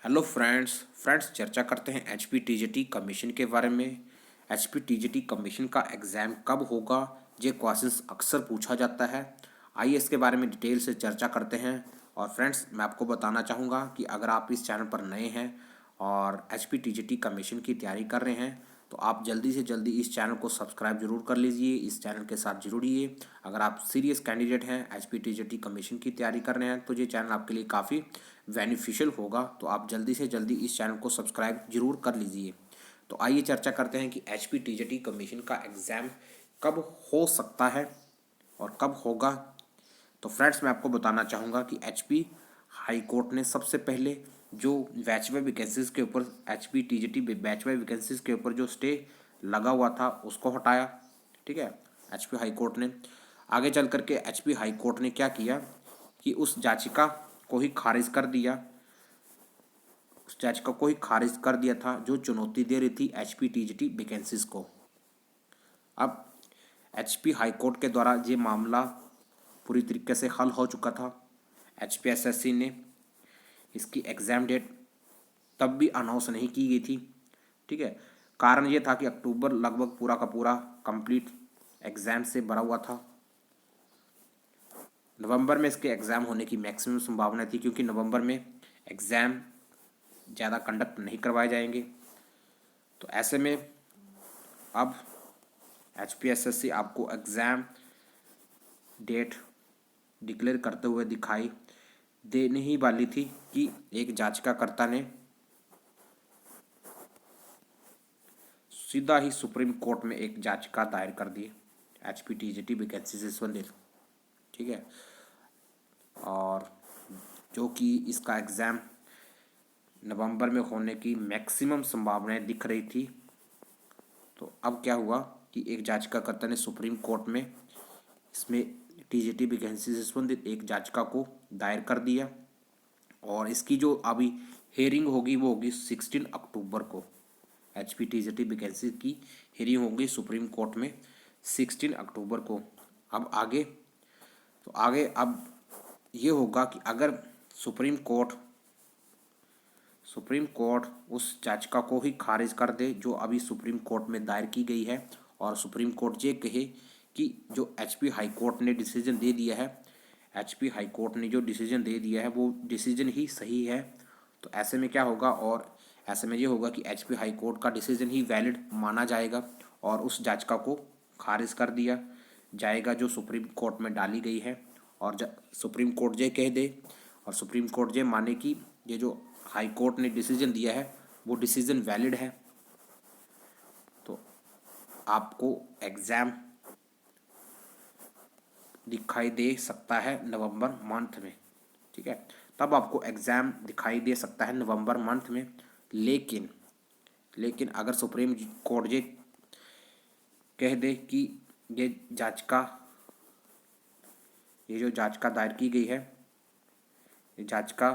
Hello friends चर्चा करते हैं H P T G T commission के बारे में। H P T G T commission का एग्ज़ाम कब होगा, ये क्वेश्चंस अक्सर पूछा जाता है। आइए इसके बारे में डिटेल से चर्चा करते हैं। और फ्रेंड्स, मैं आपको बताना चाहूँगा कि अगर आप इस चैनल पर नए हैं और H P T G T commission की तैयारी कर रहे हैं तो आप जल्दी से जल्दी इस चैनल को सब्सक्राइब जरूर कर लीजिए, इस चैनल के साथ जुड़ रहिए। अगर आप सीरियस कैंडिडेट हैं, H P T G T commission की तैयारी कर रहे हैं तो ये चैनल आपके लिए काफ़ी बेनिफिशियल होगा, तो आप जल्दी से जल्दी इस चैनल को सब्सक्राइब जरूर कर लीजिए। तो आइए चर्चा करते हैं कि H P T G T commission का एग्ज़ाम कब हो सकता है और कब होगा। तो फ्रेंड्स, मैं आपको बताना चाहूँगा कि एच पी हाई कोर्ट ने सबसे पहले जो बैच वाइज वैकेंसीज़ के ऊपर H P T G T batch wise vacancies के ऊपर जो स्टे लगा हुआ था उसको हटाया। ठीक है, एच पी हाई कोर्ट ने आगे चल करके एच पी हाई कोर्ट ने क्या किया कि उस याचिका को ही खारिज कर दिया। उस याचिका को ही खारिज कर दिया था जो चुनौती दे रही थी H P T G T vacancies को। अब एच पी हाई कोर्ट के द्वारा ये मामला पूरी तरीके से हल हो चुका था। H P S S C ने इसकी एग्ज़ाम डेट तब भी अनाउंस नहीं की गई थी। ठीक है, कारण ये था कि अक्टूबर लगभग पूरा का पूरा कंप्लीट एग्ज़ाम से भरा हुआ था। नवंबर में इसके एग्ज़ाम होने की मैक्सिमम संभावना थी, क्योंकि नवंबर में एग्ज़ाम ज़्यादा कंडक्ट नहीं करवाए जाएंगे। तो ऐसे में अब H P S S C आपको एग्ज़ाम डेट डिक्लेयर करते हुए दिखाई देने ही वाली थी कि एक याचिकाकर्ता ने सीधा ही सुप्रीम कोर्ट में एक याचिका दायर कर the H P T G T vacancy से संबंधित। ठीक है, और जो कि इसका एग्ज़ाम नवंबर में होने की मैक्सिमम संभावनाएं दिख रही थी। तो अब क्या हुआ कि एक याचिकाकर्ता ने सुप्रीम कोर्ट में इसमें टी जी टी वैकेंसी से संबंधित एक याचिका को दायर कर दिया, और इसकी जो अभी हेयरिंग होगी वो होगी 16 अक्टूबर को। H P T G T vacancy की हेयरिंग होगी सुप्रीम कोर्ट में 16 अक्टूबर को। अब आगे अब ये होगा कि अगर सुप्रीम कोर्ट उस याचिका को ही खारिज कर दे जो अभी सुप्रीम कोर्ट में दायर की गई है, और सुप्रीम कोर्ट ये कहे कि जो एच पी हाई कोर्ट ने डिसीजन दे दिया है, एच पी हाई कोर्ट ने जो डिसीजन दे दिया है वो डिसीजन ही सही है, तो ऐसे में क्या होगा, और ऐसे में ये होगा कि एच पी हाई कोर्ट का डिसीजन ही वैलिड माना जाएगा और उस याचिका को खारिज कर दिया जाएगा जो सुप्रीम कोर्ट में डाली गई है। और सुप्रीम कोर्ट ये कह दे और सुप्रीम कोर्ट ये माने कि ये जो हाई कोर्ट ने डिसीजन दिया है वो डिसीजन वैलिड है, तो आपको एग्ज़ाम दिखाई दे सकता है नवंबर मंथ में। ठीक है, तब आपको एग्ज़ाम दिखाई दे सकता है नवंबर मंथ में। लेकिन अगर सुप्रीम कोर्ट ये कह दे कि ये जो याचिका दायर की गई है ये याचिका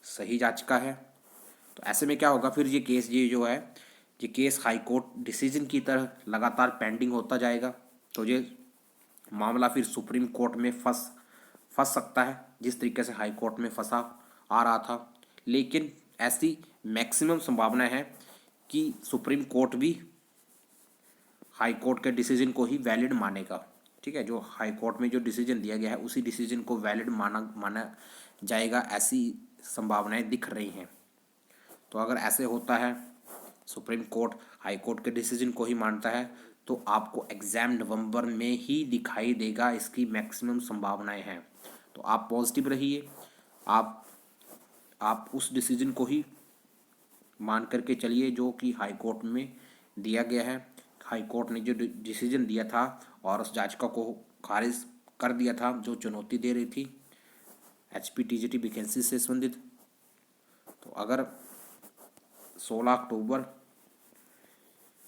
सही याचिका है, तो ऐसे में क्या होगा, फिर ये केस हाई कोर्ट डिसीजन की तरह लगातार पेंडिंग होता जाएगा। तो ये मामला फिर सुप्रीम कोर्ट में फंस सकता है, जिस तरीके से हाई कोर्ट में फंसा आ रहा था। लेकिन ऐसी मैक्सिमम संभावना है कि सुप्रीम कोर्ट भी हाई कोर्ट के डिसीजन को ही वैलिड मानेगा। ठीक है, जो हाई कोर्ट में जो डिसीजन दिया गया है उसी डिसीजन को वैलिड माना जाएगा, ऐसी संभावनाएं दिख रही हैं। तो अगर ऐसे होता है, सुप्रीम कोर्ट हाई कोर्ट के डिसीजन को ही मानता है, तो आपको एग्ज़ाम नवंबर में ही दिखाई देगा, इसकी मैक्सिमम संभावनाएं हैं। तो आप पॉजिटिव रहिए, आप उस डिसीजन को ही मान करके चलिए जो कि हाई कोर्ट में दिया गया है। हाई कोर्ट ने जो डिसीजन दिया था और उस याचिका को खारिज कर दिया था जो चुनौती दे रही थी H P T G T vacancy से संबंधित। तो अगर 16 अक्टूबर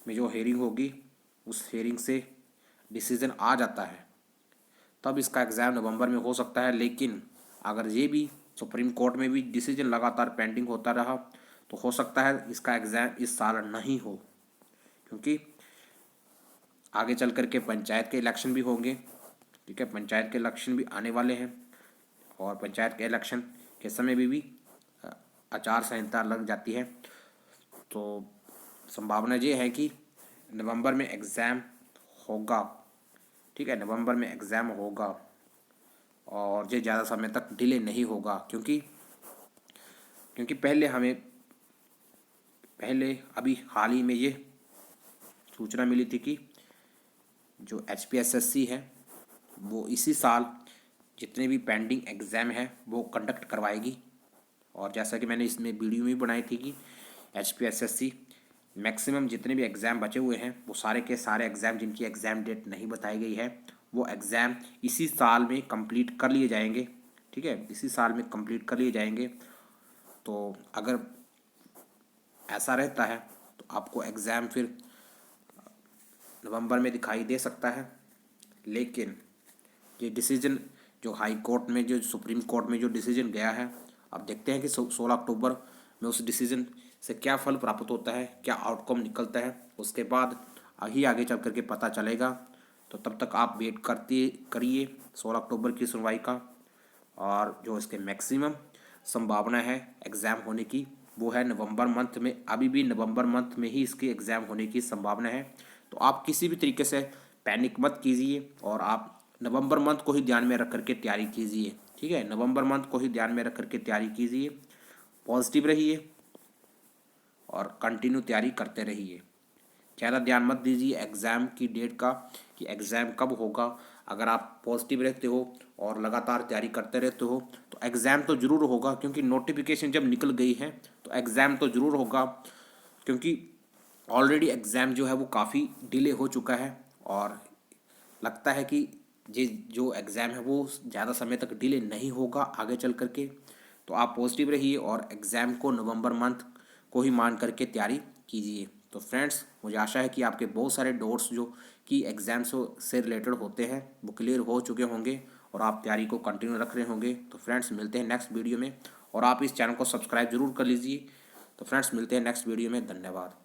में जो हेयरिंग होगी उस हेयरिंग से डिसीजन आ जाता है तब इसका एग्ज़ाम नवंबर में हो सकता है। लेकिन अगर ये भी सुप्रीम कोर्ट में भी डिसीजन लगातार पेंडिंग होता रहा तो हो सकता है इसका एग्ज़ाम इस साल नहीं हो, क्योंकि आगे चल कर के पंचायत के इलेक्शन भी होंगे। ठीक है, पंचायत के इलेक्शन भी आने वाले हैं और पंचायत के इलेक्शन के समय भी आचार संहिता लग जाती है। तो संभावना ये है कि नवंबर में एग्ज़ाम होगा। ठीक है, नवंबर में एग्ज़ाम होगा और ये ज़्यादा समय तक डिले नहीं होगा, क्योंकि पहले अभी हाल ही में ये सूचना मिली थी कि जो HPSSC है वो इसी साल जितने भी पेंडिंग एग्ज़ाम हैं वो कंडक्ट करवाएगी। और जैसा कि मैंने इसमें वीडियो भी बनाई थी कि HPSSC मैक्सिमम जितने भी एग्ज़ाम बचे हुए हैं वो सारे के सारे एग्ज़ाम जिनकी एग्ज़ाम डेट नहीं बताई गई है वो एग्ज़ाम इसी साल में कंप्लीट कर लिए जाएंगे। ठीक है, इसी साल में कंप्लीट कर लिए जाएंगे। तो अगर ऐसा रहता है तो आपको एग्ज़ाम फिर नवंबर में दिखाई दे सकता है। लेकिन ये डिसीजन जो हाई कोर्ट में, जो सुप्रीम कोर्ट में जो डिसीजन गया है, अब देखते हैं कि 16 अक्टूबर में उस डिसीजन से क्या फल प्राप्त होता है, क्या आउटकम निकलता है, उसके बाद ही आगे चल करके पता चलेगा। तो तब तक आप वेट करते करिए 16 अक्टूबर की सुनवाई का। और जो इसके मैक्सिमम संभावना है एग्ज़ाम होने की वो है नवंबर मंथ में। अभी भी नवंबर मंथ में ही इसके एग्ज़ाम होने की संभावना है। तो आप किसी भी तरीके से पैनिक मत कीजिए और आप नवंबर मंथ को ही ध्यान में रख करके तैयारी कीजिए। ठीक है, नवंबर मंथ को ही ध्यान में रख करके तैयारी कीजिए, पॉजिटिव रहिए और कंटिन्यू तैयारी करते रहिए। ज़्यादा ध्यान मत दीजिए एग्ज़ाम की डेट का कि एग्ज़ाम कब होगा। अगर आप पॉजिटिव रहते हो और लगातार तैयारी करते रहते हो तो एग्ज़ाम तो ज़रूर होगा, क्योंकि नोटिफिकेशन जब निकल गई है तो एग्ज़ाम तो ज़रूर होगा। क्योंकि ऑलरेडी एग्ज़ाम जो है वो काफ़ी डिले हो चुका है और लगता है कि ये जो एग्ज़ाम है वो ज़्यादा समय तक डिले नहीं होगा आगे चल करके। तो आप पॉजिटिव रहिए और एग्ज़ाम को नवंबर मंथ को ही मान करके तैयारी कीजिए। तो फ्रेंड्स, मुझे आशा है कि आपके बहुत सारे डाउट्स जो कि एग्ज़ाम से रिलेटेड होते हैं वो क्लियर हो चुके होंगे और आप तैयारी को कंटिन्यू रख रहे होंगे। तो फ्रेंड्स, मिलते हैं नेक्स्ट वीडियो में और आप इस चैनल को सब्सक्राइब जरूर कर लीजिए। तो फ्रेंड्स, मिलते हैं नेक्स्ट वीडियो में। धन्यवाद।